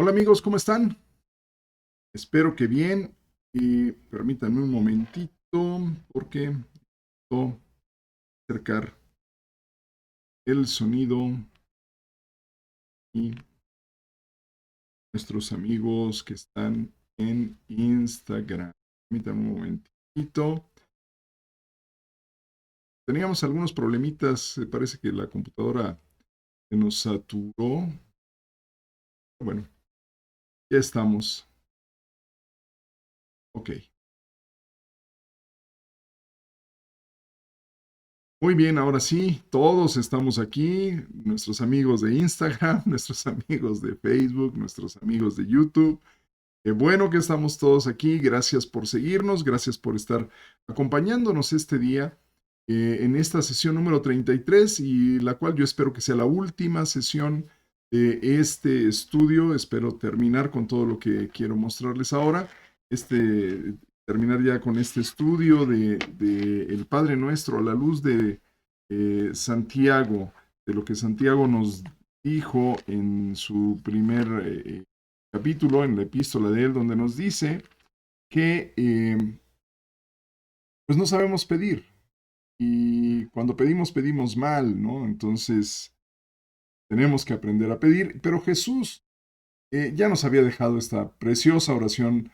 Hola amigos, ¿cómo están? Espero que bien. Y permítanme un momentito porque quiero acercar el sonido y nuestros amigos que están en Instagram. Permítanme un momentito. Teníamos algunos problemitas. Parece que la computadora se nos saturó. Bueno, ya estamos. Ok. Muy bien, ahora sí, todos estamos aquí, nuestros amigos de Instagram, nuestros amigos de Facebook, nuestros amigos de YouTube. Qué bueno que estamos todos aquí. Gracias por seguirnos, gracias por estar acompañándonos este día en esta sesión número 33 y la cual yo espero que sea la última sesión de este estudio. Espero terminar con todo lo que quiero mostrarles ahora. Terminar ya con este estudio de El Padre Nuestro a la luz de Santiago, de lo que Santiago nos dijo en su primer capítulo, en la epístola de él, donde nos dice que pues no sabemos pedir y cuando pedimos, pedimos mal, ¿no? Entonces tenemos que aprender a pedir, pero Jesús ya nos había dejado esta preciosa oración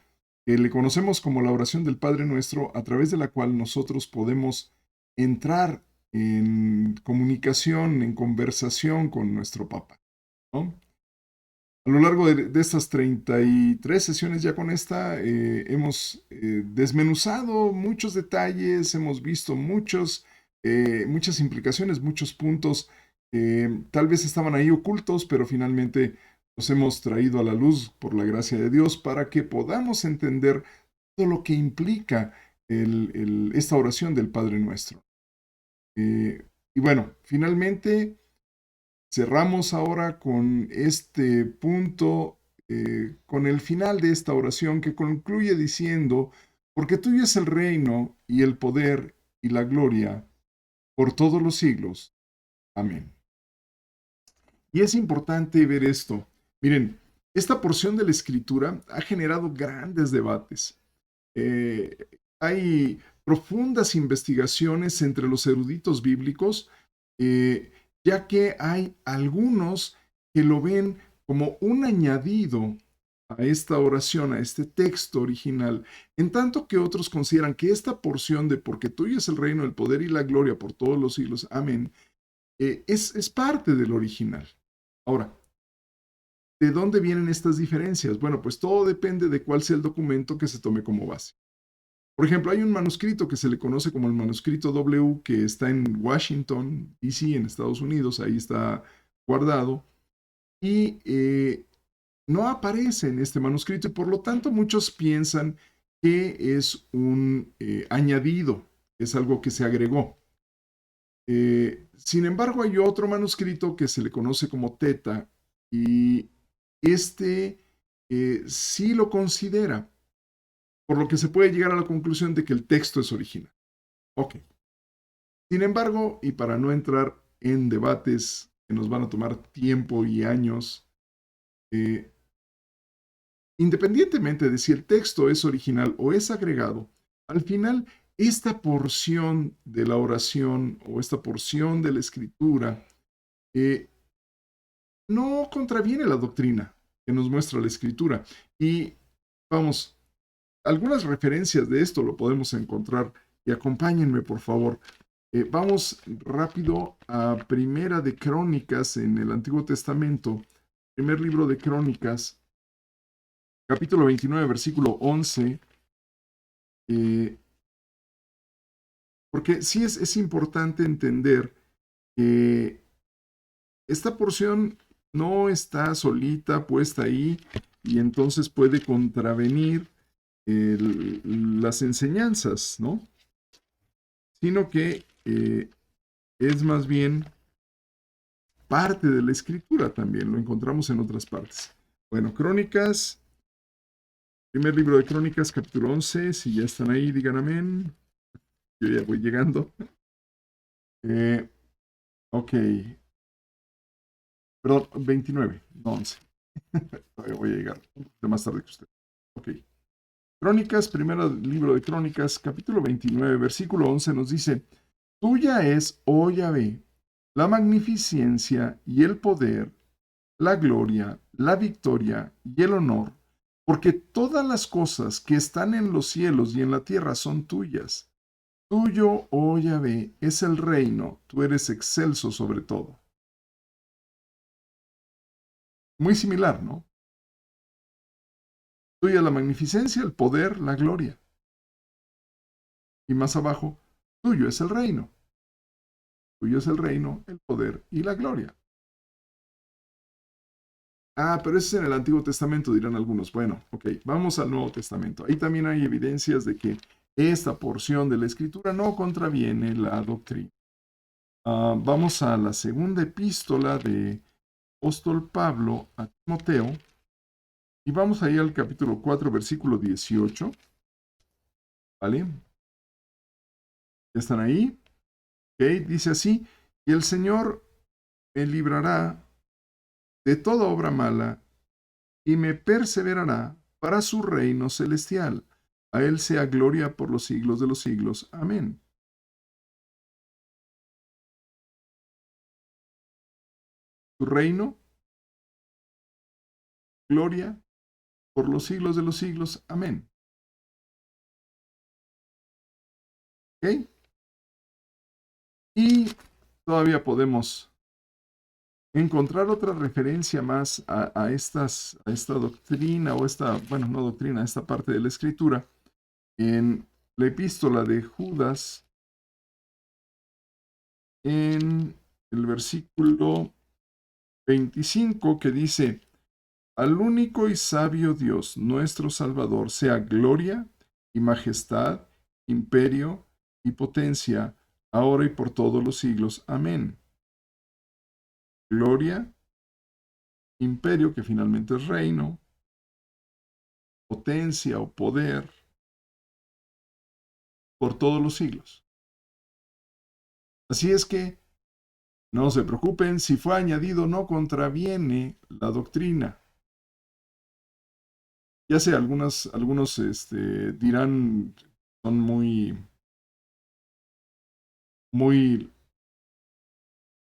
que le conocemos como la oración del Padre Nuestro, a través de la cual nosotros podemos entrar en comunicación, en conversación con nuestro Papa, ¿no? A lo largo de estas 33 sesiones ya con esta, hemos desmenuzado muchos detalles, hemos visto muchas implicaciones, muchos puntos que tal vez estaban ahí ocultos, pero finalmente los hemos traído a la luz por la gracia de Dios para que podamos entender todo lo que implica esta oración del Padre Nuestro. Y bueno, finalmente cerramos ahora con este punto, con el final de esta oración que concluye diciendo, porque tuyo es el reino y el poder y la gloria por todos los siglos. Amén. Y es importante ver esto. Miren, esta porción de la escritura ha generado grandes debates. Eh, Hay profundas investigaciones entre los eruditos bíblicos, eh, ya que hay algunos que lo ven como un añadido a esta oración, a este texto original, en tanto que otros consideran que esta porción de porque tuyo es el reino, el poder y la gloria por todos los siglos, amén, es parte del original. Ahora, ¿de dónde vienen estas diferencias? Bueno, pues todo depende de cuál sea el documento que se tome como base. Por ejemplo, hay un manuscrito que se le conoce como el manuscrito W, que está en Washington, D.C., en Estados Unidos, ahí está guardado, y no aparece en este manuscrito y por lo tanto muchos piensan que es un añadido, es algo que se agregó. Sin embargo, hay otro manuscrito que se le conoce como Teta y este sí lo considera, por lo que se puede llegar a la conclusión de que el texto es original. Ok. Sin embargo, y para no entrar en debates que nos van a tomar tiempo y años, eh, independientemente de si el texto es original o es agregado, al final esta porción de la oración o esta porción de la escritura eh, no contraviene la doctrina que nos muestra la escritura. Y vamos, algunas referencias de esto lo podemos encontrar y acompáñenme por favor. Vamos rápido a Primera de Crónicas en el Antiguo Testamento, primer libro de Crónicas, capítulo 29, versículo 11, eh, porque sí es importante entender que esta porción no está solita, puesta ahí, y entonces puede contravenir las enseñanzas, ¿no? Sino que es más bien parte de la escritura también, lo encontramos en otras partes. Bueno, Crónicas, primer libro de Crónicas, capítulo 11, si ya están ahí, digan amén. Yo ya voy llegando. Ok, perdón, 29, no 11. Todavía voy a llegar un poquito más tarde que usted. Ok. Crónicas, primer libro de Crónicas, capítulo 29, versículo 11 nos dice, Tuya es, oh Yahvé, la magnificencia y el poder, la gloria, la victoria y el honor, porque todas las cosas que están en los cielos y en la tierra son tuyas. Tuyo, oh Yahvé, es el reino, tú eres excelso sobre todo. Muy similar, ¿no? Tuya la magnificencia, el poder, la gloria. Y más abajo, tuyo es el reino. Tuyo es el reino, el poder y la gloria. Ah, pero eso es en el Antiguo Testamento, dirán algunos. Bueno, ok, vamos al Nuevo Testamento. Ahí también hay evidencias de que esta porción de la Escritura no contraviene la doctrina. Vamos a la segunda epístola de apóstol Pablo a Timoteo y vamos ahí al capítulo 4, versículo 18. ¿Vale? ¿Ya están ahí? Ok, dice así, y el Señor me librará de toda obra mala y me perseverará para su reino celestial. A Él sea gloria por los siglos de los siglos. Amén. Su reino, gloria por los siglos de los siglos. Amén. ¿Ok? Y todavía podemos encontrar otra referencia más a esta doctrina o esta, bueno, no doctrina, esta parte de la escritura en la epístola de Judas en el versículo 25 que dice, al único y sabio Dios, nuestro Salvador, sea gloria y majestad, imperio y potencia, ahora y por todos los siglos. Amén. Gloria, imperio, que finalmente es reino, potencia o poder, por todos los siglos. Así es que no se preocupen, si fue añadido no contraviene la doctrina. Ya sé, algunos dirán, son muy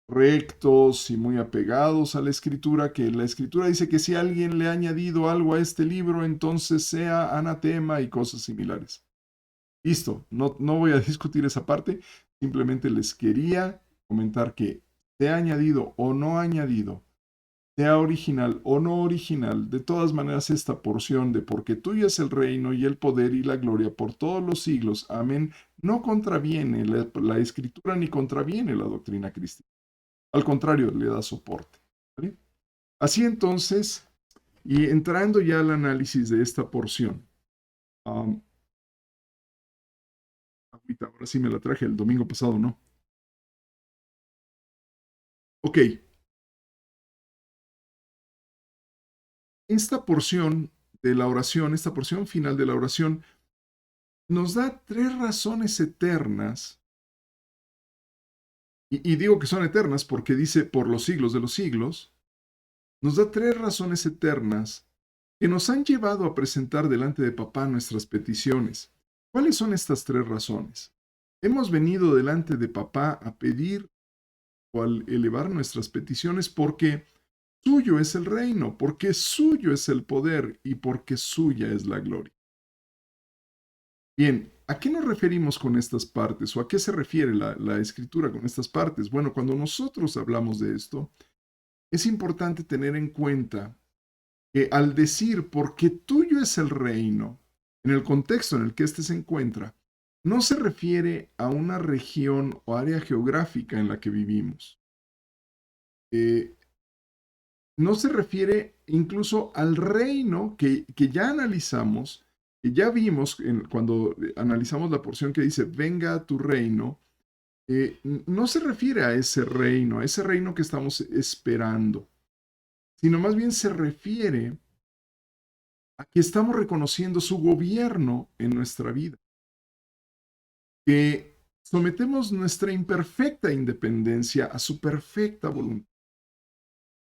rectos y muy apegados a la escritura, que la escritura dice que si alguien le ha añadido algo a este libro, entonces sea anatema y cosas similares. Listo, no voy a discutir esa parte, simplemente les quería comentar que sea añadido o no añadido, sea original o no original, de todas maneras esta porción de porque tuyo es el reino y el poder y la gloria por todos los siglos, amén, no contraviene la escritura ni contraviene la doctrina cristiana. Al contrario, le da soporte. ¿Vale? Así entonces, y entrando ya al análisis de esta porción, um, ahora sí me la traje el domingo pasado, ¿no? Ok, esta porción de la oración, esta porción final de la oración, nos da tres razones eternas, y digo que son eternas porque dice por los siglos de los siglos, nos da tres razones eternas que nos han llevado a presentar delante de papá nuestras peticiones. ¿Cuáles son estas tres razones? Hemos venido delante de papá a pedir o al elevar nuestras peticiones porque suyo es el reino, porque suyo es el poder y porque suya es la gloria. Bien, ¿a qué nos referimos con estas partes o a qué se refiere la escritura con estas partes? Bueno, cuando nosotros hablamos de esto, es importante tener en cuenta que al decir porque tuyo es el reino, en el contexto en el que éste se encuentra, no se refiere a una región o área geográfica en la que vivimos. Eh, no se refiere incluso al reino que ya analizamos, que ya vimos cuando analizamos la porción que dice, venga a tu reino, no se refiere a ese reino que estamos esperando, sino más bien se refiere a que estamos reconociendo su gobierno en nuestra vida, que sometemos nuestra imperfecta independencia a su perfecta voluntad.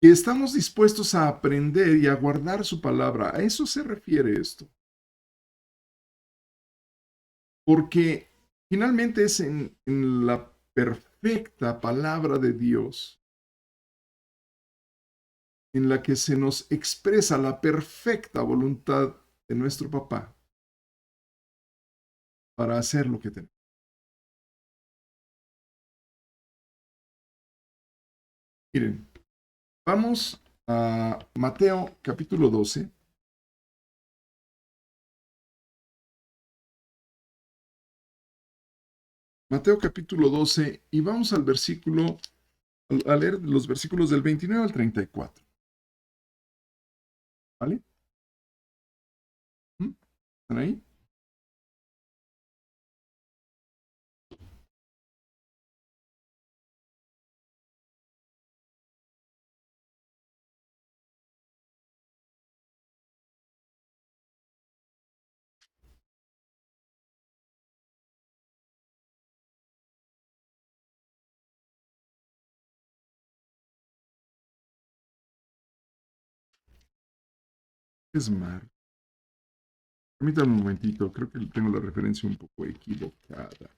que estamos dispuestos a aprender y a guardar su palabra. A eso se refiere esto. Porque finalmente es en la perfecta palabra de Dios en la que se nos expresa la perfecta voluntad de nuestro papá para hacer lo que tenemos. Miren, vamos a Mateo capítulo 12. Mateo capítulo 12 y vamos al versículo, a leer los versículos del 29 al 34. ¿Vale? ¿Mm? ¿Están ahí? Es mar. Permítanme un momentito, creo que tengo la referencia un poco equivocada.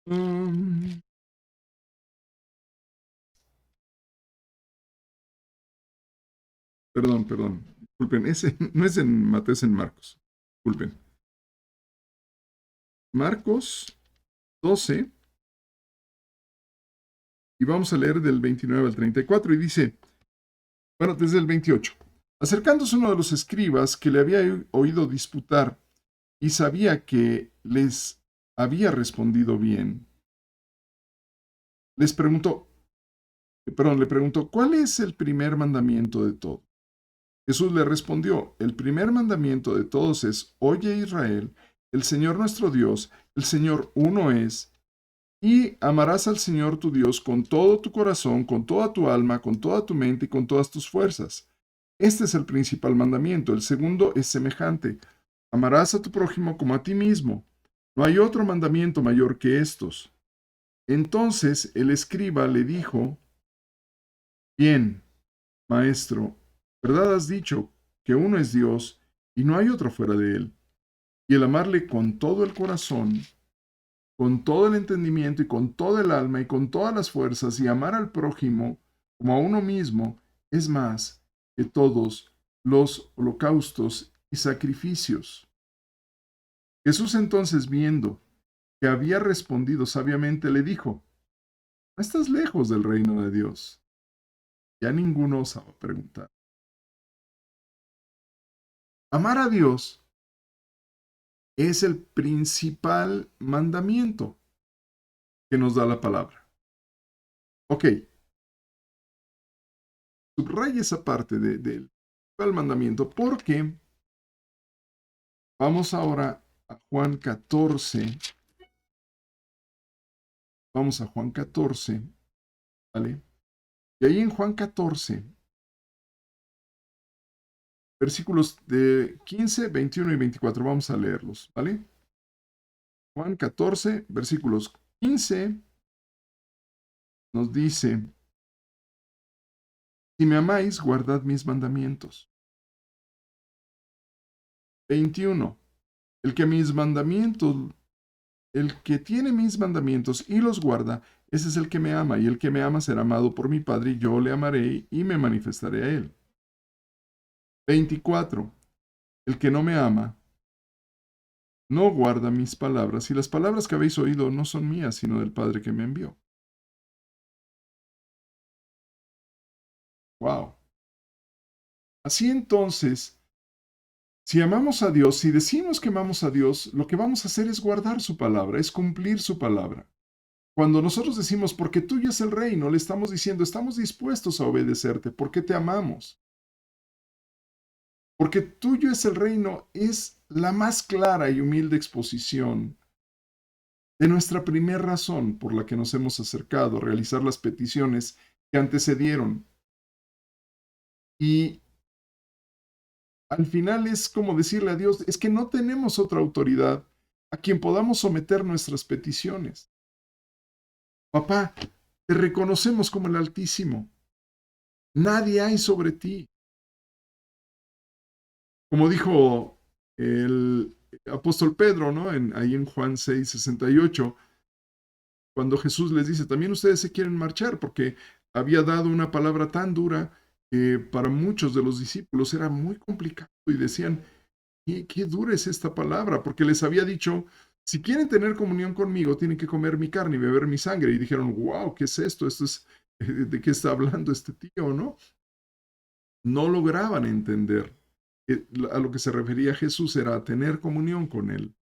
Um, perdón. Disculpen, ese no es en Mateo, es en Marcos. Disculpen. Marcos 12, y vamos a leer del 29 al 34, y dice, bueno, desde el 28. Acercándose uno de los escribas que le había oído disputar y sabía que les había respondido bien, le preguntó, ¿cuál es el primer mandamiento de todo? Jesús le respondió, el primer mandamiento de todos es, oye Israel, el Señor nuestro Dios, el Señor uno es, y amarás al Señor tu Dios con todo tu corazón, con toda tu alma, con toda tu mente y con todas tus fuerzas. Este es el principal mandamiento. El segundo es semejante. Amarás a tu prójimo como a ti mismo. No hay otro mandamiento mayor que estos. Entonces el escriba le dijo, bien, maestro, ¿verdad has dicho que uno es Dios y no hay otro fuera de él? Y el amarle con todo el corazón, con todo el entendimiento y con toda el alma y con todas las fuerzas y amar al prójimo como a uno mismo es más que todos los holocaustos y sacrificios. Jesús entonces, viendo que había respondido sabiamente, le dijo, no estás lejos del reino de Dios. Ya ninguno osaba preguntar. Amar a Dios es el principal mandamiento que nos da la palabra. Ok, subraya esa parte del mandamiento porque vamos ahora a Juan 14. Vamos a Juan 14, ¿vale? Y ahí en Juan 14, versículos de 15, 21 y 24, vamos a leerlos, ¿vale? Juan 14, versículos 15, nos dice, si me amáis, guardad mis mandamientos. 21, el que mis mandamientos, el que tiene mis mandamientos y los guarda, ese es el que me ama, y el que me ama será amado por mi Padre, y yo le amaré y me manifestaré a él. 24. El que no me ama, no guarda mis palabras, y las palabras que habéis oído no son mías, sino del Padre que me envió. Wow. Así entonces, si amamos a Dios, si decimos que amamos a Dios, lo que vamos a hacer es guardar su palabra, es cumplir su palabra. Cuando nosotros decimos, porque tuyo es el reino, le estamos diciendo, estamos dispuestos a obedecerte, porque te amamos. Porque tuyo es el reino, es la más clara y humilde exposición de nuestra primera razón por la que nos hemos acercado a realizar las peticiones que antecedieron. Y Al final es como decirle a Dios, es que no tenemos otra autoridad a quien podamos someter nuestras peticiones. Papá, te reconocemos como el Altísimo. Nadie hay sobre ti. Como dijo el apóstol Pedro, ¿no? Ahí en Juan 6:68, cuando Jesús les dice, también ustedes se quieren marchar, porque había dado una palabra tan dura que para muchos de los discípulos era muy complicado y decían, qué dura es esta palabra, porque les había dicho, si quieren tener comunión conmigo, tienen que comer mi carne y beber mi sangre. Y dijeron, wow, ¿qué es esto? Esto es, ¿de qué está hablando este tío, no? No lograban entender. A lo que se refería Jesús era a tener comunión con Él,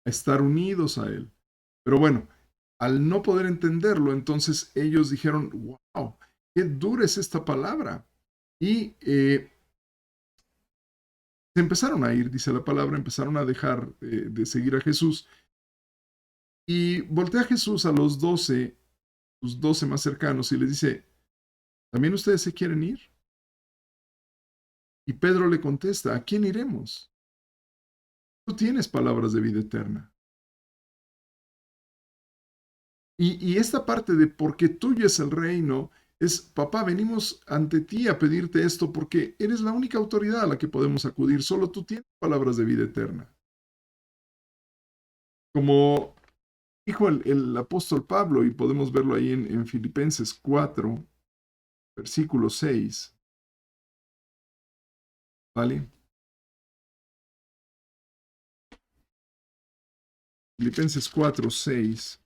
a estar unidos a Él. Pero bueno, al no poder entenderlo, entonces ellos dijeron, wow, qué dura es esta palabra. Y se empezaron a ir, dice la palabra, empezaron a dejar de seguir a Jesús. Y voltea Jesús a los 12, sus 12 más cercanos, y les dice, ¿también ustedes se quieren ir? Y Pedro le contesta, ¿a quién iremos? Tú tienes palabras de vida eterna. Y esta parte de porque tuyo es el reino, es, papá, venimos ante ti a pedirte esto porque eres la única autoridad a la que podemos acudir, solo tú tienes palabras de vida eterna. Como dijo el apóstol Pablo, y podemos verlo ahí en Filipenses 4, versículo 6, ¿vale? Filipenses 4, 6.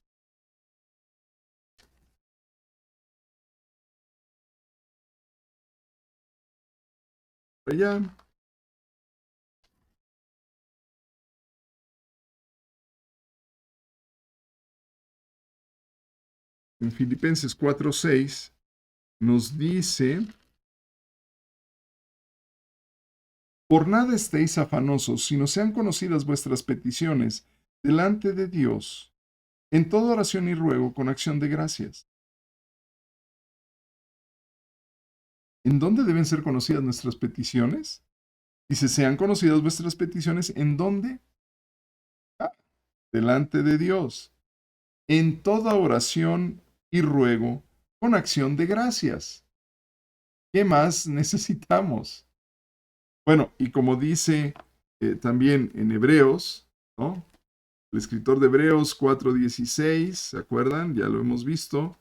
Allá, en Filipenses 4, 6, nos dice, por nada estéis afanosos, sino sean conocidas vuestras peticiones delante de Dios, en toda oración y ruego con acción de gracias. ¿En dónde deben ser conocidas nuestras peticiones? Dice, sean conocidas vuestras peticiones, ¿en dónde? Ah, delante de Dios, en toda oración y ruego con acción de gracias. ¿Qué más necesitamos? Bueno, y como dice también en Hebreos, ¿no? El escritor de Hebreos 4:16, ¿se acuerdan? Ya lo hemos visto,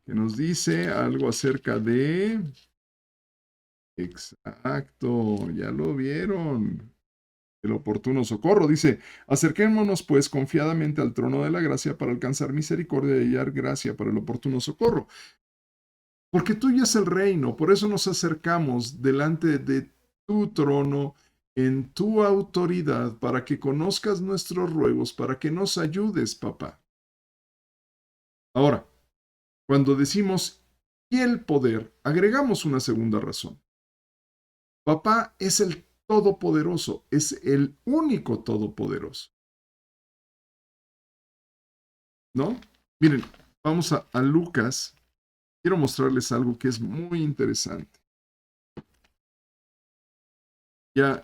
que nos dice algo acerca de... Exacto, ya lo vieron. El oportuno socorro. Dice, acerquémonos pues confiadamente al trono de la gracia para alcanzar misericordia y hallar gracia para el oportuno socorro. Porque tuyo es el reino, por eso nos acercamos delante de tu trono en tu autoridad para que conozcas nuestros ruegos, para que nos ayudes, papá. Ahora, cuando decimos y el poder, agregamos una segunda razón. Papá es el todopoderoso, es el único todopoderoso. ¿No? Miren, vamos a Lucas. Quiero mostrarles algo que es muy interesante. Ya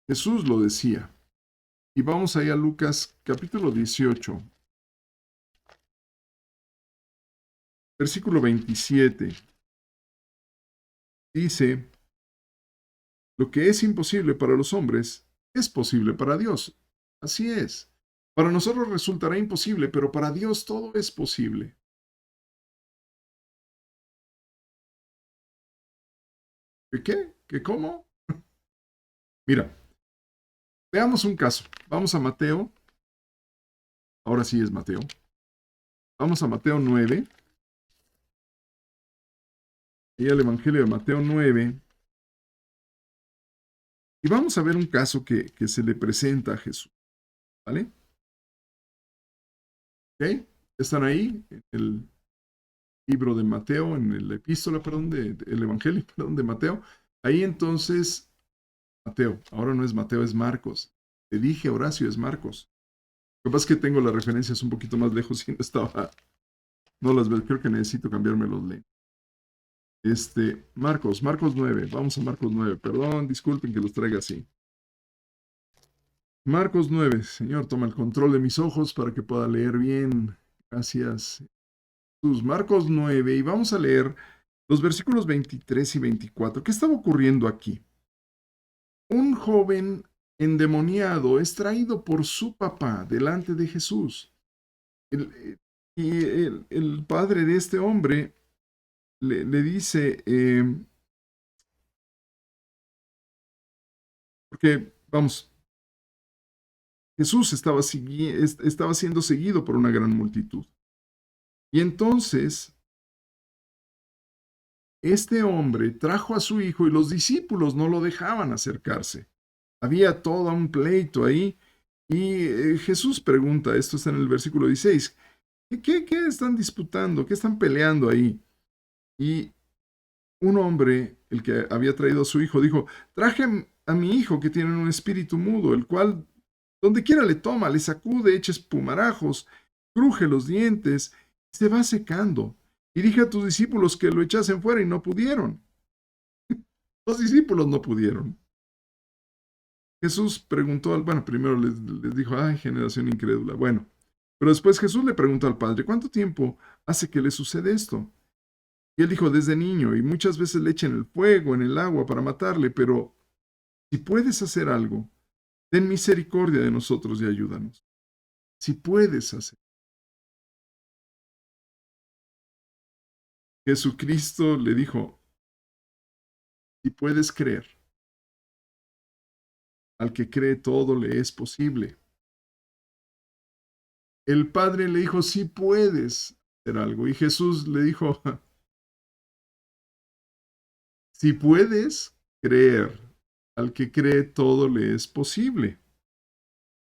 Jesús lo decía. Y vamos ahí a Lucas capítulo 18, versículo 27. Dice, lo que es imposible para los hombres es posible para Dios. Así es. Para nosotros resultará imposible, pero para Dios todo es posible. ¿Qué? ¿Qué cómo? Mira, veamos un caso. Vamos a Mateo. Ahora sí es Mateo. Vamos a Mateo 9. Y al Evangelio de Mateo 9. Y vamos a ver un caso que se le presenta a Jesús. ¿Vale? ¿Ok? ¿Están ahí? En el libro de Mateo, en el epístola, perdón, el Evangelio, perdón, de Mateo. Ahí entonces, Mateo, ahora no es Mateo, es Marcos. Te dije, Horacio, es Marcos. Lo que pasa es que tengo las referencias un poquito más lejos y no las veo. Creo que necesito cambiarme los lentes. Marcos 9, vamos a Marcos 9, perdón, disculpen que los traiga así. Marcos 9, Señor, toma el control de mis ojos para que pueda leer bien. Gracias. Jesús, Marcos 9, y vamos a leer los versículos 23 y 24. ¿Qué estaba ocurriendo aquí? Un joven endemoniado es traído por su papá delante de Jesús. Y el padre de este hombre le dice, porque, vamos, Jesús estaba siendo seguido por una gran multitud. Y entonces, este hombre trajo a su hijo y los discípulos no lo dejaban acercarse. Había todo un pleito ahí. Y Jesús pregunta, esto está en el versículo 16, ¿qué están disputando? ¿Qué están peleando ahí? Y un hombre, el que había traído a su hijo, dijo, traje a mi hijo que tiene un espíritu mudo, el cual donde quiera le toma, le sacude, echa espumarajos, cruje los dientes, y se va secando. Y dije a tus discípulos que lo echasen fuera y no pudieron. Los discípulos no pudieron. Jesús preguntó bueno, primero les dijo, ay, generación incrédula. Bueno, pero después Jesús le preguntó al padre, ¿cuánto tiempo hace que le sucede esto? Y él dijo, desde niño, y muchas veces le echan el fuego, en el agua para matarle, pero si puedes hacer algo, ten misericordia de nosotros y ayúdanos. Si puedes hacer. Jesucristo le dijo, si puedes creer, al que cree todo le es posible. El Padre le dijo, si puedes hacer algo. Y Jesús le dijo, si puedes creer, al que cree todo le es posible.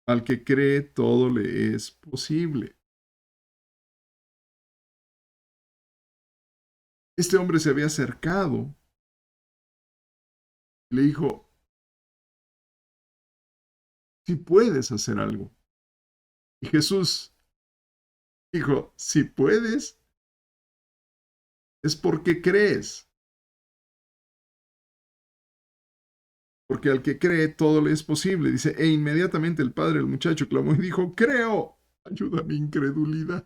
Al que cree todo le es posible. Este hombre se había acercado y le dijo, si puedes hacer algo. Y Jesús dijo, si puedes, es porque crees. Porque al que cree todo le es posible. Dice, e inmediatamente el padre del muchacho clamó y dijo, creo, ayuda a mi incredulidad.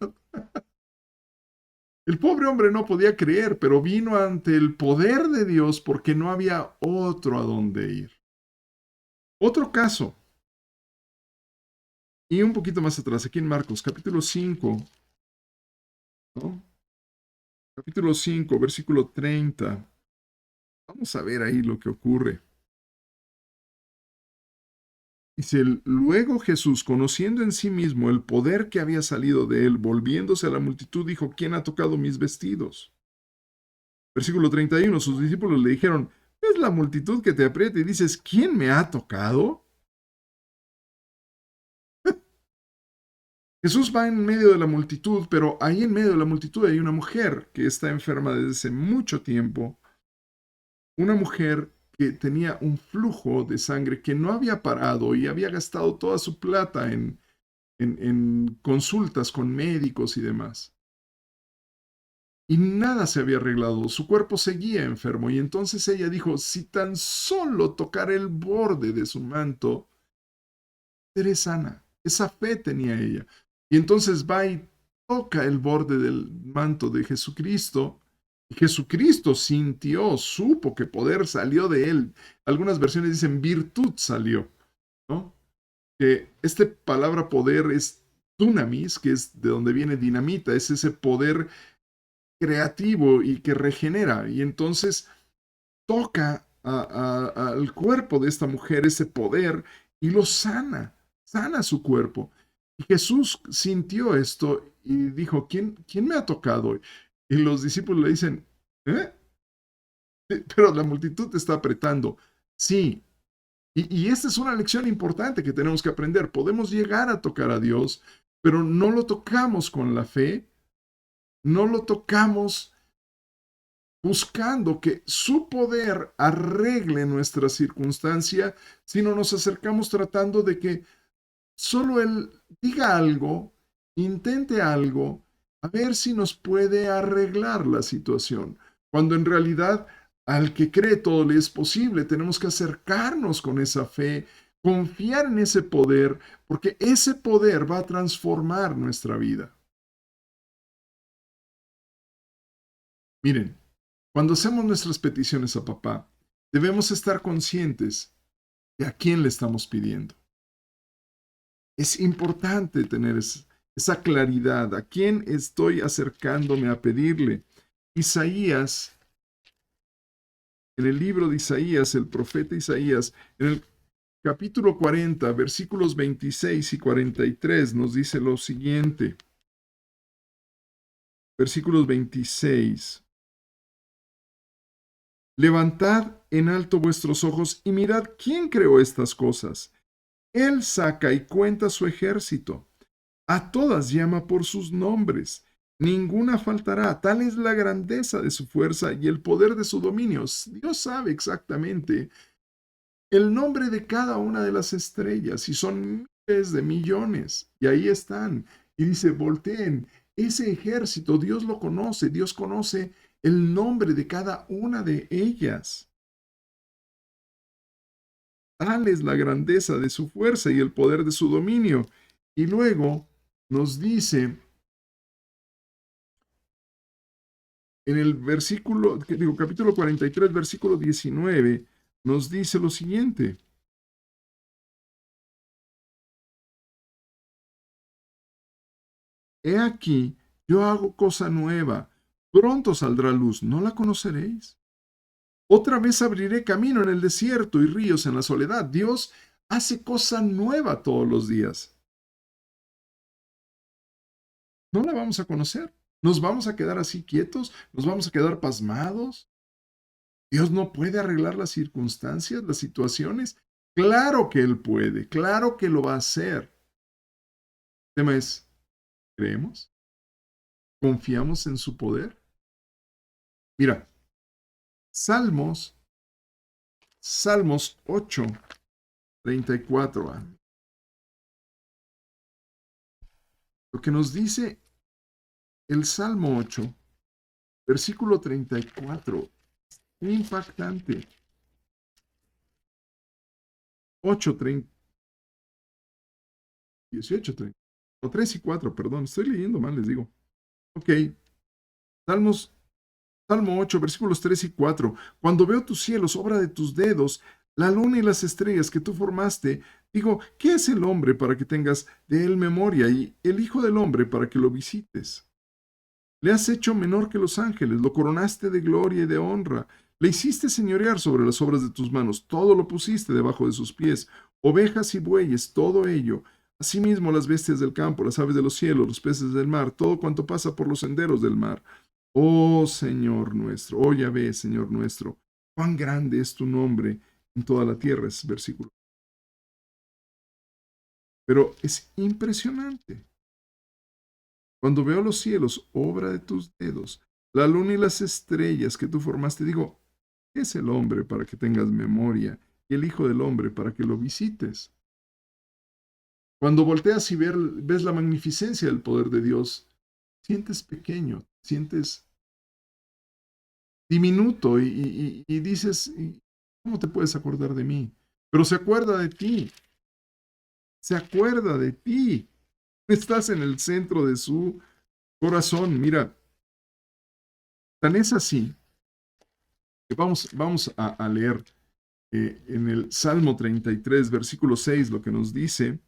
El pobre hombre no podía creer, pero vino ante el poder de Dios porque no había otro a donde ir. Otro caso, y un poquito más atrás, aquí en Marcos, capítulo 5, ¿no? Capítulo 5, versículo 30. Vamos a ver ahí lo que ocurre. Dice, luego Jesús, conociendo en sí mismo el poder que había salido de él, volviéndose a la multitud, dijo, ¿quién ha tocado mis vestidos? Versículo 31, sus discípulos le dijeron, ¿es la multitud que te aprieta y dices, ¿quién me ha tocado? Jesús va en medio de la multitud, pero ahí en medio de la multitud hay una mujer que está enferma desde hace mucho tiempo. Una mujer que tenía un flujo de sangre que no había parado y había gastado toda su plata en consultas con médicos y demás. Y nada se había arreglado, su cuerpo seguía enfermo y entonces ella dijo, si tan solo tocar el borde de su manto, seré sana. Esa fe tenía ella. Y entonces va y toca el borde del manto de Jesucristo. Y Jesucristo sintió, supo que poder salió de él. Algunas versiones dicen virtud salió, ¿no? Que esta palabra poder es dunamis, que es de donde viene dinamita, es ese poder creativo y que regenera. Y entonces toca al cuerpo de esta mujer ese poder y lo sana su cuerpo. Y Jesús sintió esto y dijo, ¿quién me ha tocado? Y los discípulos le dicen, ¿eh? Pero la multitud te está apretando. Sí, y esta es una lección importante que tenemos que aprender. Podemos llegar a tocar a Dios, pero no lo tocamos con la fe, no lo tocamos buscando que su poder arregle nuestra circunstancia, sino nos acercamos tratando de que solo Él diga algo, intente algo, a ver si nos puede arreglar la situación. cuando en realidad al que cree todo le es posible. Tenemos que acercarnos con esa fe, confiar en ese poder, porque ese poder va a transformar nuestra vida. Miren, cuando hacemos nuestras peticiones a papá, debemos estar conscientes de a quién le estamos pidiendo. Es importante tener esa claridad, a quién estoy acercándome a pedirle. Isaías, en el libro de Isaías, el profeta Isaías, en el capítulo 40, versículos 26 y 43, nos dice lo siguiente. Versículos 26. Levantad en alto vuestros ojos y mirad quién creó estas cosas. Él saca y cuenta su ejército. A todas llama por sus nombres. Ninguna faltará. Tal es la grandeza de su fuerza y el poder de su dominio. Dios sabe exactamente el nombre de cada una de las estrellas y son miles de millones. Y ahí están. Y dice, volteen. Ese ejército, Dios lo conoce. Dios conoce el nombre de cada una de ellas. Tal es la grandeza de su fuerza y el poder de su dominio. Y luego nos dice en el capítulo 43, versículo 19, nos dice lo siguiente. He aquí, yo hago cosa nueva. Pronto saldrá luz, ¿no la conoceréis? Otra vez abriré camino en el desierto y ríos en la soledad. Dios hace cosa nueva todos los días. No la vamos a conocer. ¿Nos vamos a quedar así quietos? ¿Nos vamos a quedar pasmados? ¿Dios no puede arreglar las circunstancias, las situaciones? Claro que Él puede, claro que lo va a hacer. El tema es, ¿creemos? ¿Confiamos en su poder? Mira, Salmos 8, 34. Lo que nos dice el Salmo 8, versículo 34, impactante. 8, 30, 18, 30, o 3 y 4, perdón, estoy leyendo mal, les digo. Ok, Salmo 8, versículos 3 y 4. Cuando veo tus cielos, obra de tus dedos, la luna y las estrellas que tú formaste, digo, ¿qué es el hombre para que tengas de él memoria y el hijo del hombre para que lo visites? Le has hecho menor que los ángeles, lo coronaste de gloria y de honra, le hiciste señorear sobre las obras de tus manos, todo lo pusiste debajo de sus pies, ovejas y bueyes, todo ello. Asimismo las bestias del campo, las aves de los cielos, los peces del mar, todo cuanto pasa por los senderos del mar. Oh Señor nuestro, oh Yahvé, Señor nuestro, cuán grande es tu nombre en toda la tierra, es versículo. Pero es impresionante. Cuando veo los cielos, obra de tus dedos, la luna y las estrellas que tú formaste, digo, ¿qué es el hombre para que tengas memoria y el Hijo del Hombre para que lo visites? Cuando volteas y ves la magnificencia del poder de Dios, sientes pequeño, sientes diminuto y dices, ¿cómo te puedes acordar de mí? Pero se acuerda de ti, se acuerda de ti. Estás en el centro de su corazón. Mira, tan es así que vamos a leer en el Salmo 33, versículo 6, lo que nos dice.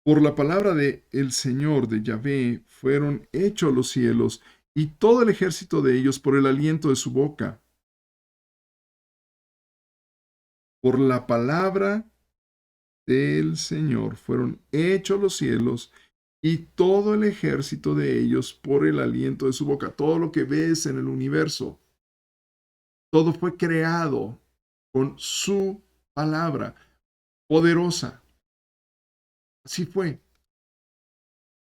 Por la palabra de el Señor, de Yahvé, fueron hechos los cielos y todo el ejército de ellos por el aliento de su boca. Por la palabra del Señor fueron hechos los cielos y todo el ejército de ellos por el aliento de su boca. Todo lo que ves en el universo, todo fue creado con su palabra poderosa. Así fue.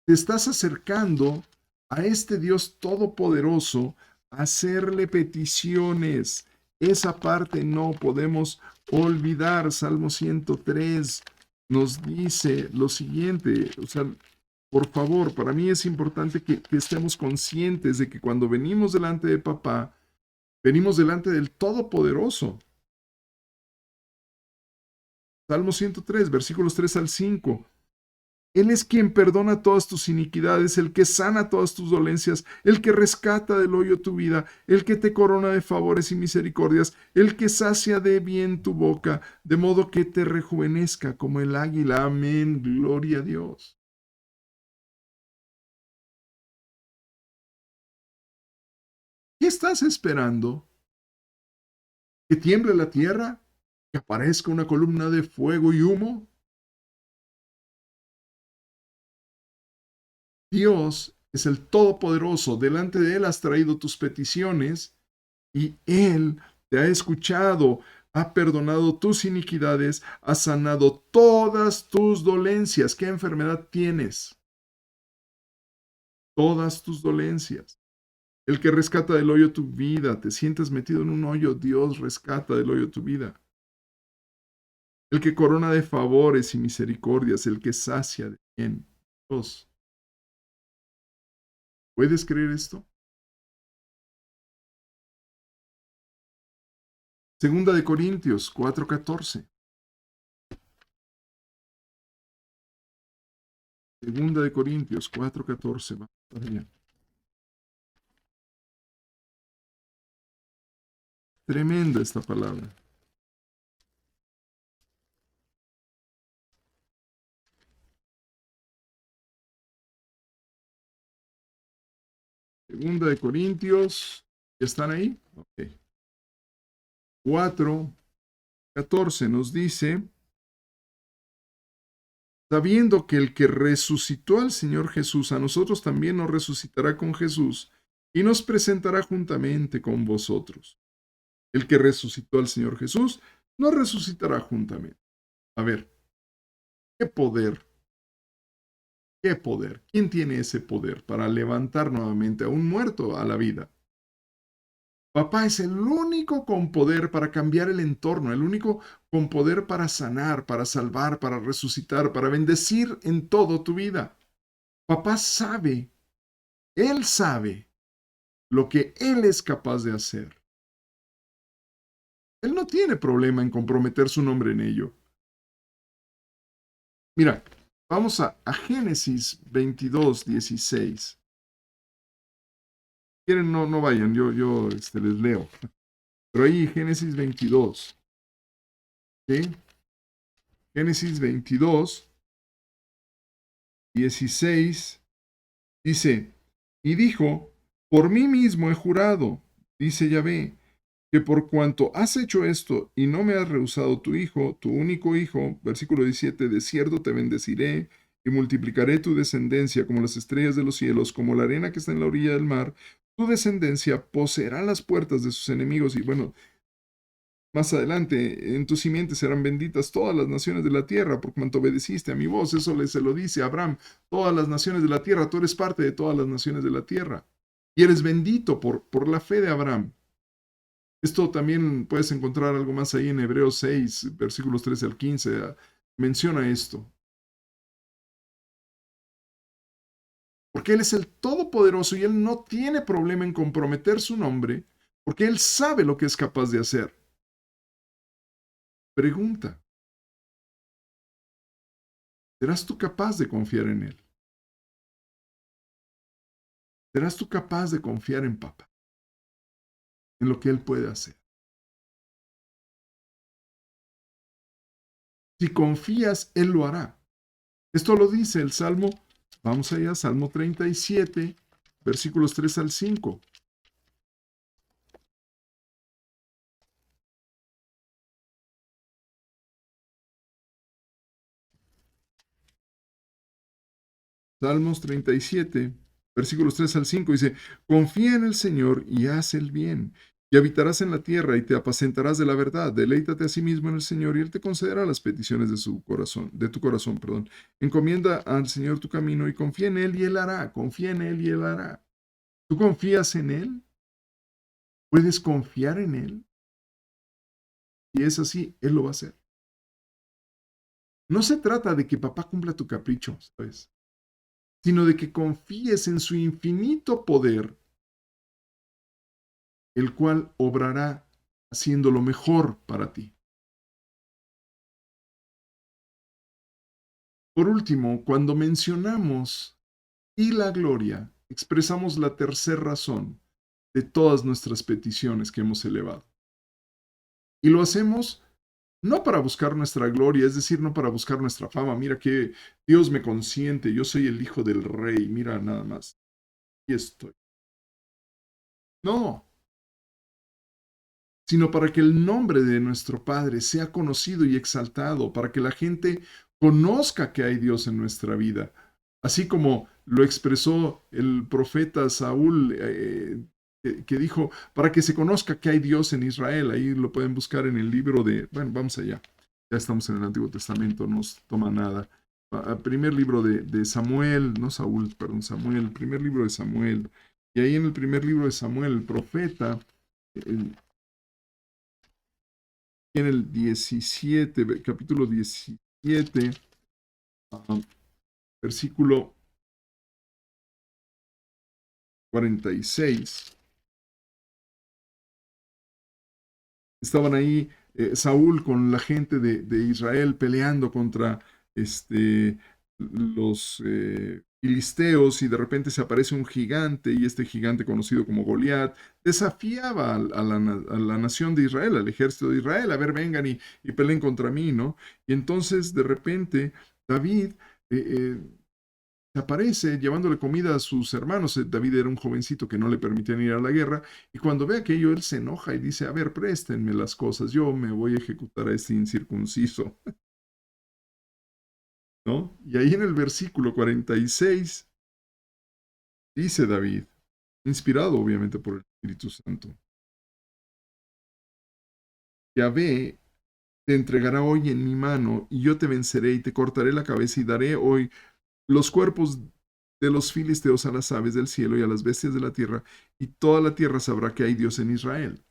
Te estás acercando a este Dios todopoderoso a hacerle peticiones. Esa parte no podemos olvidar. Salmo 103 nos dice lo siguiente, o sea, por favor, para mí es importante que estemos conscientes de que cuando venimos delante de papá, Venimos delante del Todopoderoso. Salmo 103, versículos 3 al 5. Él es quien perdona todas tus iniquidades, el que sana todas tus dolencias, el que rescata del hoyo tu vida, el que te corona de favores y misericordias, el que sacia de bien tu boca, de modo que te rejuvenezca como el águila. Amén. Gloria a Dios. ¿Qué estás esperando? ¿Que tiemble la tierra? ¿Que aparezca una columna de fuego y humo? Dios es el Todopoderoso. Delante de Él has traído tus peticiones y Él te ha escuchado, ha perdonado tus iniquidades, ha sanado todas tus dolencias. ¿Qué enfermedad tienes? Todas tus dolencias. El que rescata del hoyo tu vida, te sientes metido en un hoyo, Dios rescata del hoyo tu vida. El que corona de favores y misericordias, el que sacia de bien. Dios. ¿Puedes creer esto? Segunda de Corintios 4:14. Segunda de Corintios 4:14. Vamos para allá. Tremenda esta palabra. Segunda de Corintios. ¿Ya están ahí? Ok. 4:14 nos dice, sabiendo que el que resucitó al Señor Jesús, a nosotros también nos resucitará con Jesús y nos presentará juntamente con vosotros. El que resucitó al Señor Jesús, nos resucitará juntamente. A ver, ¿qué poder? ¿Qué poder? ¿Quién tiene ese poder para levantar nuevamente a un muerto a la vida? Papá es el único con poder para cambiar el entorno, el único con poder para sanar, para salvar, para resucitar, para bendecir en todo tu vida. Papá sabe lo que Él es capaz de hacer. Él no tiene problema en comprometer su nombre en ello. Mira, vamos a Génesis 22:16. Quieren, no vayan, yo les leo. Pero ahí Génesis 22. ¿Sí? Génesis 22:16 dice, y dijo, por mí mismo he jurado, dice Yahvé, que por cuanto has hecho esto y no me has rehusado tu hijo, tu único hijo, versículo 17, de cierto te bendeciré y multiplicaré tu descendencia como las estrellas de los cielos, como la arena que está en la orilla del mar, tu descendencia poseerá las puertas de sus enemigos. Y bueno, más adelante, en tu simiente serán benditas todas las naciones de la tierra, por cuanto obedeciste a mi voz. Eso se lo dice a Abraham. Todas las naciones de la tierra, tú eres parte de todas las naciones de la tierra. Y eres bendito por la fe de Abraham. Esto también puedes encontrar algo más ahí en Hebreos 6, versículos 13 al 15. Menciona esto. Porque Él es el Todopoderoso y Él no tiene problema en comprometer su nombre, porque Él sabe lo que es capaz de hacer. Pregunta, ¿serás tú capaz de confiar en Él? ¿Serás tú capaz de confiar en Papá? En lo que Él puede hacer. Si confías, Él lo hará. Esto lo dice el Salmo, vamos allá, Salmo 37, versículos 3 al 5. Salmos 37, versículos 3 al 5 dice, confía en el Señor y haz el bien, y habitarás en la tierra y te apacentarás de la verdad. Deleítate a sí mismo en el Señor y Él te concederá las peticiones de su corazón, de tu corazón, perdón. Encomienda al Señor tu camino y confía en Él y Él hará. Confía en Él y Él hará. ¿Tú confías en Él? ¿Puedes confiar en Él? Si es así, Él lo va a hacer. No se trata de que papá cumpla tu capricho, ¿sabes? Sino de que confíes en su infinito poder el cual obrará haciendo lo mejor para ti. Por último, cuando mencionamos y la gloria, expresamos la tercera razón de todas nuestras peticiones que hemos elevado. Y lo hacemos no para buscar nuestra gloria, es decir, no para buscar nuestra fama. Mira que Dios me consiente, yo soy el hijo del rey, mira nada más. Aquí estoy. No, sino para que el nombre de nuestro Padre sea conocido y exaltado, para que la gente conozca que hay Dios en nuestra vida. Así como lo expresó el profeta Saúl, que dijo, para que se conozca que hay Dios en Israel. Ahí lo pueden buscar en el libro de, bueno, vamos allá. Ya estamos en el Antiguo Testamento, no nos toma nada. Primer libro de Samuel, no Saúl, perdón, Samuel, el primer libro de Samuel. Y ahí en el primer libro de Samuel, el profeta, eh, en el 17, capítulo 17, versículo 46. Estaban ahí Saúl con la gente de Israel peleando contra los filisteos y de repente se aparece un gigante y este gigante conocido como Goliat desafiaba a la nación de Israel, al ejército de Israel, a ver, vengan y peleen contra mí, ¿no? Y entonces de repente David se aparece llevándole comida a sus hermanos. David era un jovencito que no le permitían ir a la guerra y cuando ve aquello él se enoja y dice, a ver, préstenme las cosas, yo me voy a ejecutar a este incircunciso, ¿no? Y ahí en el versículo 46 dice David, inspirado obviamente por el Espíritu Santo, Yahvé te entregará hoy en mi mano y yo te venceré y te cortaré la cabeza y daré hoy los cuerpos de los filisteos a las aves del cielo y a las bestias de la tierra, y toda la tierra sabrá que hay Dios en Israel.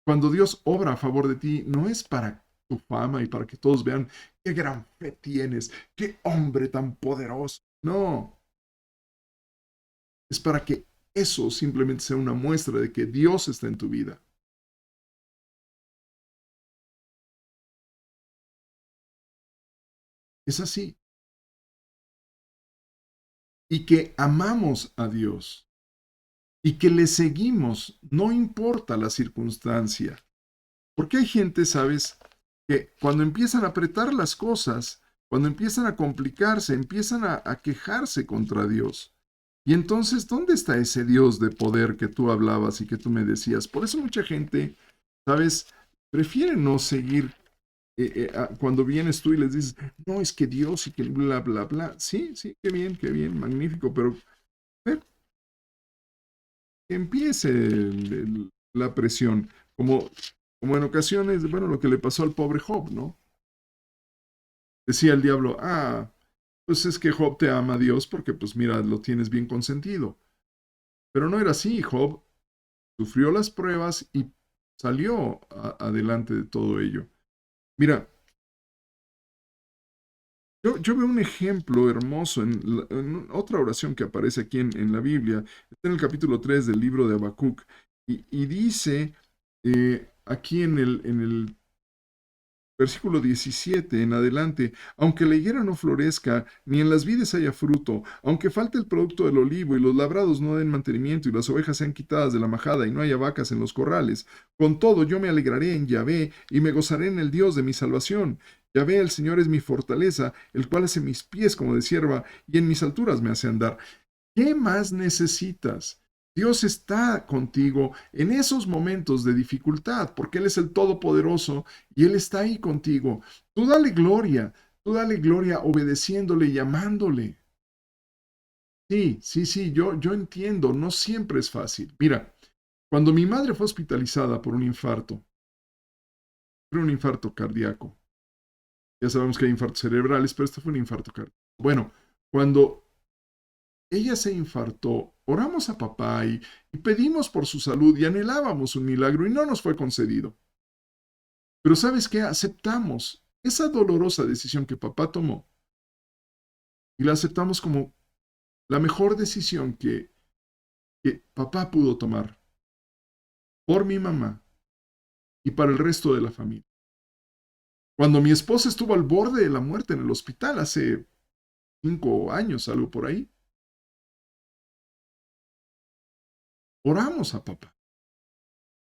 Cuando Dios obra a favor de ti, no es para tu fama y para que todos vean qué gran fe tienes, qué hombre tan poderoso. No, es para que eso simplemente sea una muestra de que Dios está en tu vida. Es así. Y que amamos a Dios y que le seguimos, no importa la circunstancia. Porque hay gente, ¿sabes? Que cuando empiezan a apretar las cosas, cuando empiezan a complicarse, empiezan a quejarse contra Dios. Y entonces, ¿dónde está ese Dios de poder que tú hablabas y que tú me decías? Por eso mucha gente, ¿sabes? Prefiere no seguir cuando vienes tú y les dices, no, es que Dios y que bla, bla, bla. Sí, sí, qué bien, magnífico, pero eh, que empiece la presión. Como en ocasiones, bueno, lo que le pasó al pobre Job, ¿no? Decía el diablo, pues es que Job te ama a Dios porque, pues mira, lo tienes bien consentido. Pero no era así, Job sufrió las pruebas y salió adelante de todo ello. Mira, yo veo un ejemplo hermoso en otra oración que aparece aquí en la Biblia, está en el capítulo 3 del libro de Habacuc, y dice aquí en el versículo 17 en adelante, aunque la higuera no florezca, ni en las vides haya fruto, aunque falte el producto del olivo y los labrados no den mantenimiento y las ovejas sean quitadas de la majada y no haya vacas en los corrales, con todo yo me alegraré en Yahvé y me gozaré en el Dios de mi salvación. Yahvé, el Señor es mi fortaleza, el cual hace mis pies como de sierva y en mis alturas me hace andar. ¿Qué más necesitas? Dios está contigo en esos momentos de dificultad, porque Él es el Todopoderoso y Él está ahí contigo. Tú dale gloria obedeciéndole y amándole. Sí, sí, sí, yo entiendo, no siempre es fácil. Mira, cuando mi madre fue hospitalizada por un infarto, fue un infarto cardíaco, ya sabemos que hay infartos cerebrales, pero este fue un infarto cardíaco. Bueno, cuando ella se infartó, oramos a papá y pedimos por su salud y anhelábamos un milagro y no nos fue concedido. Pero ¿sabes qué? Aceptamos esa dolorosa decisión que papá tomó y la aceptamos como la mejor decisión que que papá pudo tomar por mi mamá y para el resto de la familia. Cuando mi esposa estuvo al borde de la muerte en el hospital hace 5 años, algo por ahí, oramos a papá.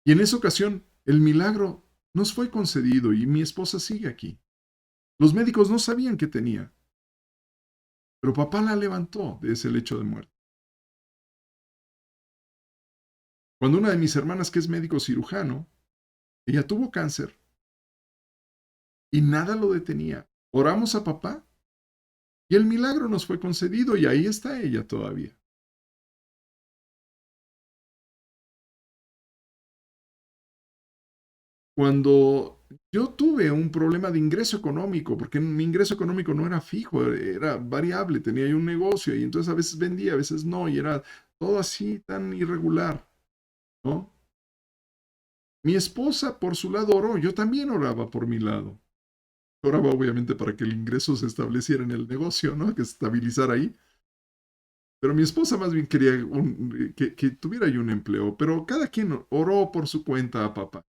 Y en esa ocasión, el milagro nos fue concedido y mi esposa sigue aquí. Los médicos no sabían qué tenía, pero papá la levantó de ese lecho de muerte. Cuando una de mis hermanas, que es médico cirujano, ella tuvo cáncer y nada lo detenía. Oramos a papá y el milagro nos fue concedido y ahí está ella todavía. Cuando yo tuve un problema de ingreso económico, porque mi ingreso económico no era fijo, era variable, tenía yo un negocio y entonces a veces vendía, a veces no, y era todo así tan irregular, ¿no? Mi esposa por su lado oró, yo también oraba por mi lado. Oraba obviamente para que el ingreso se estableciera en el negocio, ¿no? Que se estabilizara ahí. Pero mi esposa más bien quería que tuviera yo un empleo, pero cada quien oró por su cuenta a papá.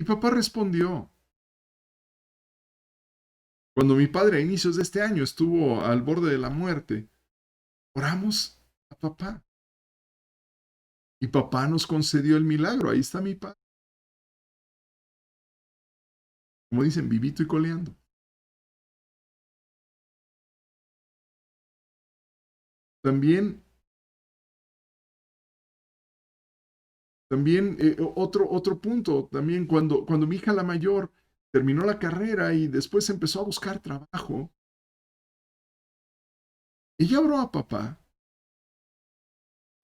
Y papá respondió. Cuando mi padre a inicios de este año estuvo al borde de la muerte, oramos a papá. Y papá nos concedió el milagro. Ahí está mi padre. Como dicen, vivito y coleando. También, otro punto, también cuando mi hija la mayor terminó la carrera y después empezó a buscar trabajo, ella oró a papá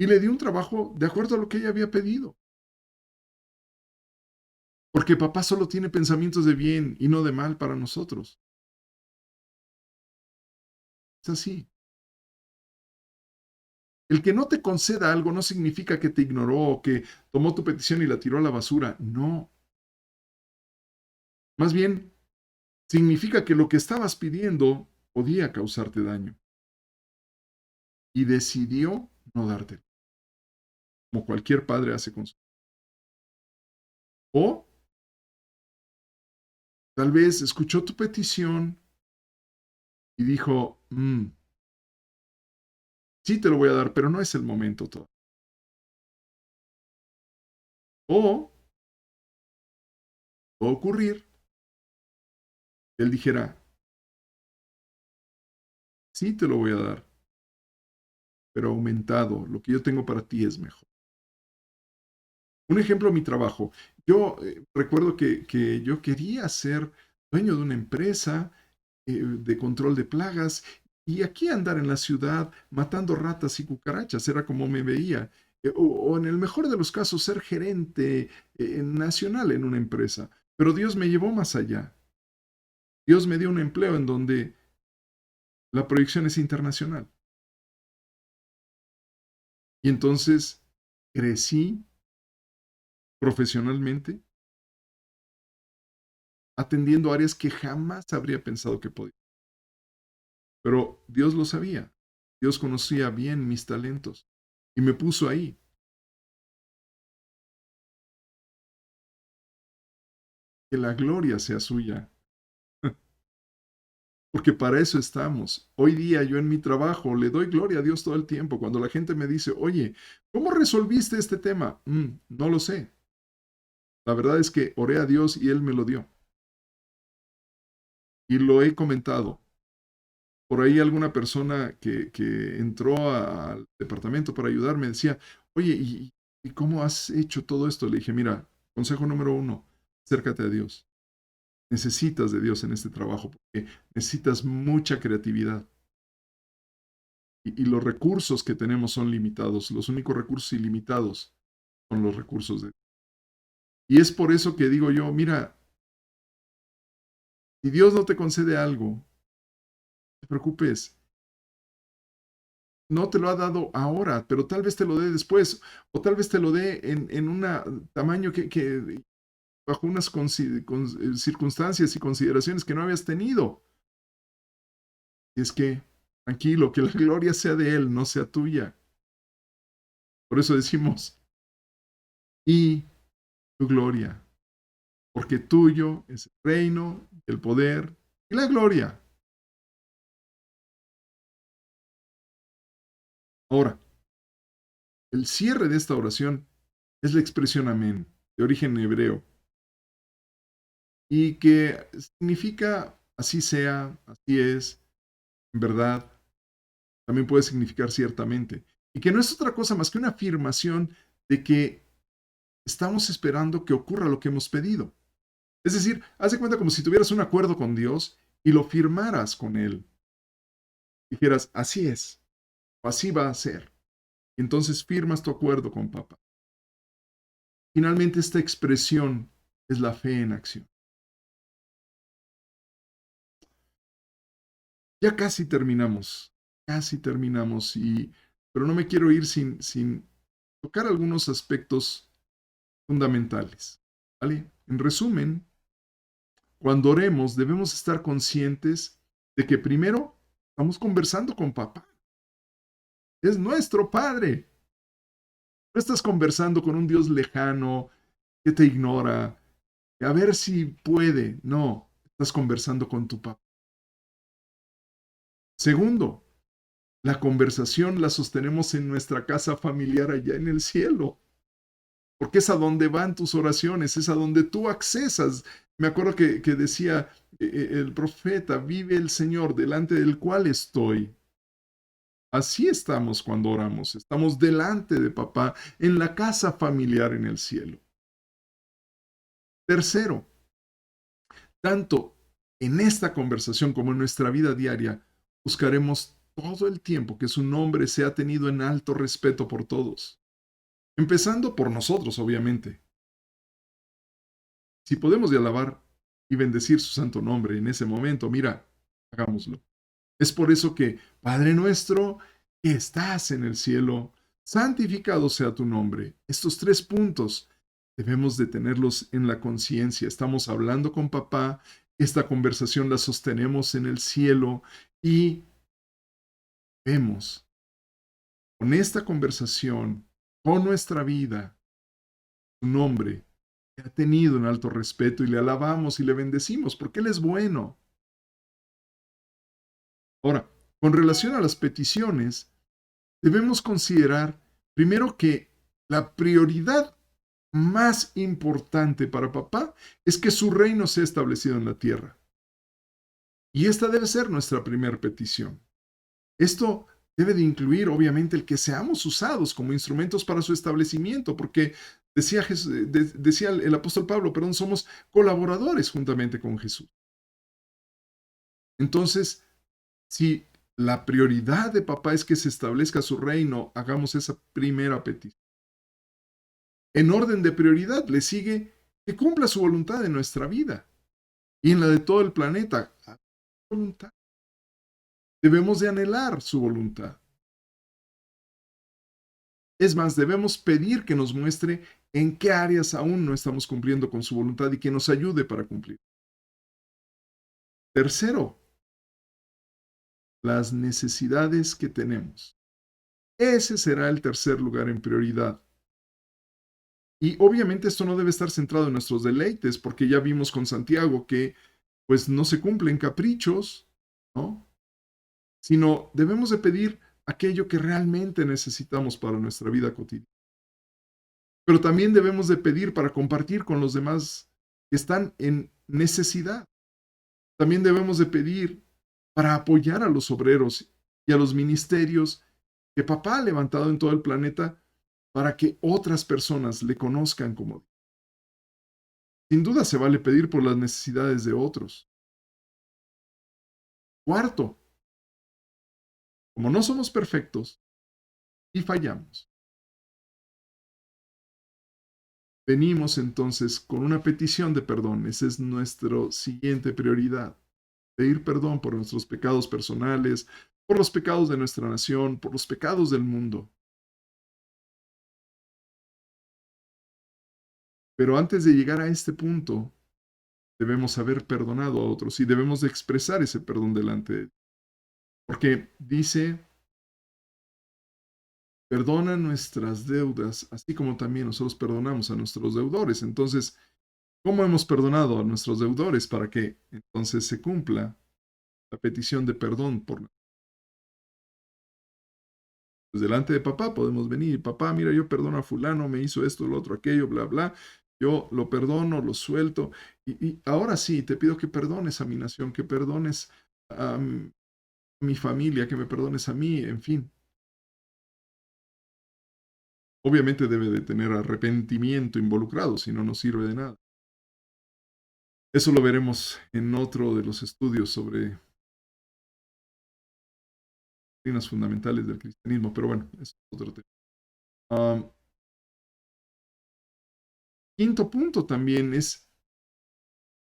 y le dio un trabajo de acuerdo a lo que ella había pedido. Porque papá solo tiene pensamientos de bien y no de mal para nosotros. Es así. El que no te conceda algo no significa que te ignoró o que tomó tu petición y la tiró a la basura. No. Más bien, significa que lo que estabas pidiendo podía causarte daño. Y decidió no dártelo, como cualquier padre hace con su. O tal vez escuchó tu petición y dijo, sí te lo voy a dar, pero no es el momento todo. O puede ocurrir, él dijera, sí te lo voy a dar, pero aumentado, lo que yo tengo para ti es mejor. Un ejemplo, mi trabajo. Yo recuerdo que yo quería ser dueño de una empresa de control de plagas y aquí andar en la ciudad matando ratas y cucarachas, era como me veía. O en el mejor de los casos, ser gerente nacional en una empresa. Pero Dios me llevó más allá. Dios me dio un empleo en donde la proyección es internacional. Y entonces crecí profesionalmente atendiendo áreas que jamás habría pensado que podía. Pero Dios lo sabía. Dios conocía bien mis talentos y me puso ahí. Que la gloria sea suya, porque para eso estamos. Hoy día yo en mi trabajo le doy gloria a Dios todo el tiempo. Cuando la gente me dice, oye, ¿cómo resolviste este tema? No lo sé. La verdad es que oré a Dios y Él me lo dio. Y lo he comentado. Por ahí alguna persona que entró al departamento para ayudarme decía, oye, ¿y cómo has hecho todo esto? Le dije, mira, consejo número uno, acércate a Dios. Necesitas de Dios en este trabajo porque necesitas mucha creatividad. Y los recursos que tenemos son limitados. Los únicos recursos ilimitados son los recursos de Dios. Y es por eso que digo yo, mira, si Dios no te concede algo, no te preocupes. No te lo ha dado ahora, pero tal vez te lo dé después, o tal vez te lo dé en un tamaño que bajo unas circunstancias y consideraciones que no habías tenido. Y es que, tranquilo, que la gloria sea de Él, no sea tuya. Por eso decimos, y tu gloria, porque tuyo es el reino, el poder y la gloria. Ahora, el cierre de esta oración es la expresión amén, de origen hebreo, y que significa así sea, así es, en verdad, también puede significar ciertamente, y que no es otra cosa más que una afirmación de que estamos esperando que ocurra lo que hemos pedido. Es decir, haz de cuenta como si tuvieras un acuerdo con Dios y lo firmaras con Él. Dijeras, así es, o así va a ser. Entonces firmas tu acuerdo con papá. Finalmente, esta expresión es la fe en acción. Ya casi terminamos, pero no me quiero ir sin tocar algunos aspectos fundamentales. ¿Vale? En resumen, cuando oremos debemos estar conscientes de que primero estamos conversando con papá. Es nuestro Padre. No estás conversando con un Dios lejano que te ignora, a ver si puede. No, estás conversando con tu papá. Segundo, la conversación la sostenemos en nuestra casa familiar allá en el cielo, porque es a donde van tus oraciones, es a donde tú accesas. Me acuerdo que decía el profeta, vive el Señor delante del cual estoy. Así estamos cuando oramos, estamos delante de papá en la casa familiar en el cielo. Tercero, tanto en esta conversación como en nuestra vida diaria, buscaremos todo el tiempo que su nombre sea tenido en alto respeto por todos, empezando por nosotros, obviamente. Si podemos de alabar y bendecir su santo nombre en ese momento, mira, hagámoslo. Es por eso que, Padre nuestro, que estás en el cielo, santificado sea tu nombre. Estos tres puntos debemos de tenerlos en la conciencia. Estamos hablando con papá, esta conversación la sostenemos en el cielo y vemos con esta conversación, con nuestra vida, su nombre ha tenido un alto respeto y le alabamos y le bendecimos porque Él es bueno. Ahora, con relación a las peticiones, debemos considerar primero que la prioridad más importante para papá es que su reino sea establecido en la tierra. Y esta debe ser nuestra primera petición. Esto debe de incluir, obviamente, el que seamos usados como instrumentos para su establecimiento, porque decía el apóstol Pablo, perdón, somos colaboradores juntamente con Jesús. Entonces, si la prioridad de papá es que se establezca su reino, hagamos esa primera petición. En orden de prioridad le sigue que cumpla su voluntad en nuestra vida y en la de todo el planeta. Voluntad. Debemos de anhelar su voluntad. Es más, debemos pedir que nos muestre en qué áreas aún no estamos cumpliendo con su voluntad y que nos ayude para cumplir. Tercero, las necesidades que tenemos. Ese será el tercer lugar en prioridad. Y obviamente esto no debe estar centrado en nuestros deleites, porque ya vimos con Santiago que pues no se cumplen caprichos, ¿no? Sino debemos de pedir aquello que realmente necesitamos para nuestra vida cotidiana. Pero también debemos de pedir para compartir con los demás que están en necesidad. También debemos de pedir para apoyar a los obreros y a los ministerios que papá ha levantado en todo el planeta para que otras personas le conozcan como Dios. Sin duda se vale pedir por las necesidades de otros. Cuarto, como no somos perfectos y fallamos, venimos entonces con una petición de perdón. Esa es nuestra siguiente prioridad. Pedir perdón por nuestros pecados personales, por los pecados de nuestra nación, por los pecados del mundo. Pero antes de llegar a este punto, debemos haber perdonado a otros y debemos de expresar ese perdón delante de Dios. Porque dice perdona nuestras deudas, así como también nosotros perdonamos a nuestros deudores. Entonces, ¿cómo hemos perdonado a nuestros deudores para que entonces se cumpla la petición de perdón por pues delante de papá podemos venir, papá, mira, yo perdono a fulano, me hizo esto, lo otro, aquello, bla, bla, yo lo perdono, lo suelto, y ahora sí, te pido que perdones a mi nación, que perdones a mi familia, que me perdones a mí, en fin. Obviamente debe de tener arrepentimiento involucrado, si no, no sirve de nada. Eso lo veremos en otro de los estudios sobre doctrinas fundamentales del cristianismo, pero bueno, es otro tema. Um, Quinto punto también es,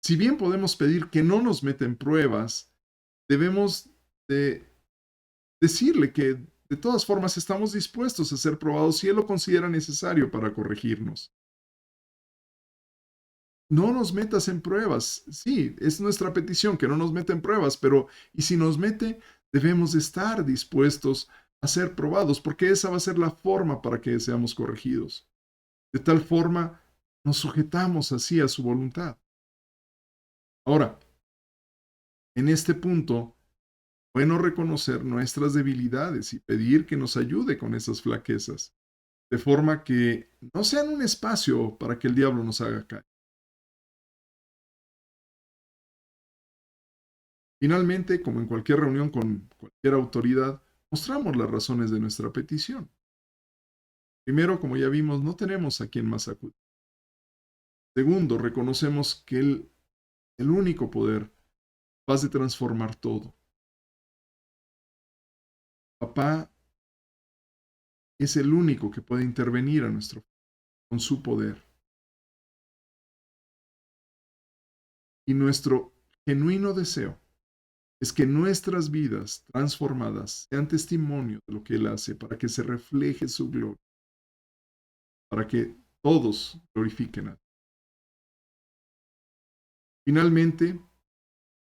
si bien podemos pedir que no nos meten pruebas, debemos de decirle que de todas formas estamos dispuestos a ser probados si Él lo considera necesario para corregirnos. No nos metas en pruebas. Sí, es nuestra petición que no nos meta en pruebas, pero y si nos mete, debemos de estar dispuestos a ser probados, porque esa va a ser la forma para que seamos corregidos. De tal forma, nos sujetamos así a su voluntad. Ahora, en este punto, bueno reconocer nuestras debilidades y pedir que nos ayude con esas flaquezas, de forma que no sean un espacio para que el diablo nos haga caer. Finalmente, como en cualquier reunión con cualquier autoridad, mostramos las razones de nuestra petición. Primero, como ya vimos, no tenemos a quien más acudir. Segundo, reconocemos que el único poder capaz de transformar todo. Papá es el único que puede intervenir a nuestro con su poder. Y nuestro genuino deseo es que nuestras vidas transformadas sean testimonio de lo que Él hace, para que se refleje su gloria, para que todos glorifiquen a Dios. Finalmente,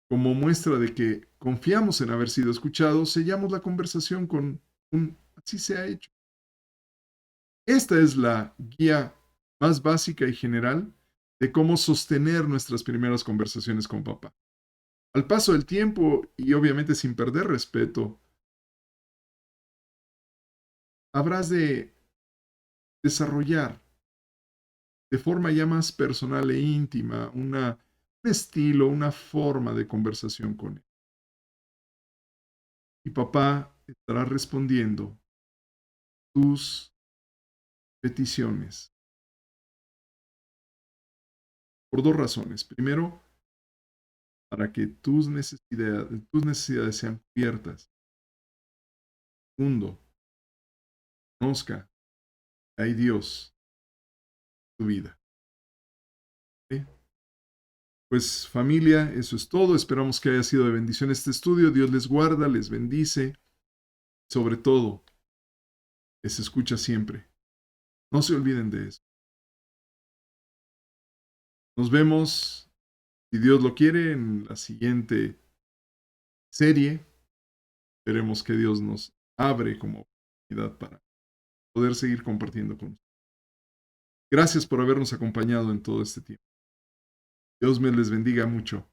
como muestra de que confiamos en haber sido escuchados, sellamos la conversación con un así se ha hecho. Esta es la guía más básica y general de cómo sostener nuestras primeras conversaciones con papá. Al paso del tiempo y obviamente sin perder respeto, habrás de desarrollar de forma ya más personal e íntima un estilo, una forma de conversación con él. Y papá estará respondiendo tus peticiones por dos razones. Primero, para que tus necesidades sean cubiertas. Segundo, conozca que hay Dios en tu vida. ¿Sí? Pues familia, eso es todo. Esperamos que haya sido de bendición este estudio. Dios les guarda, les bendice. Sobre todo, les escucha siempre. No se olviden de eso. Nos vemos, si Dios lo quiere, en la siguiente serie. Esperemos que Dios nos abre como oportunidad para poder seguir compartiendo con ustedes. Gracias por habernos acompañado en todo este tiempo. Dios me les bendiga mucho.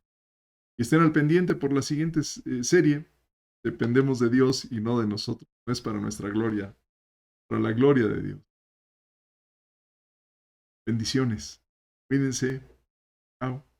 Y estén al pendiente por la siguiente serie. Dependemos de Dios y no de nosotros. No es para nuestra gloria, para la gloria de Dios. Bendiciones. Cuídense. Chao.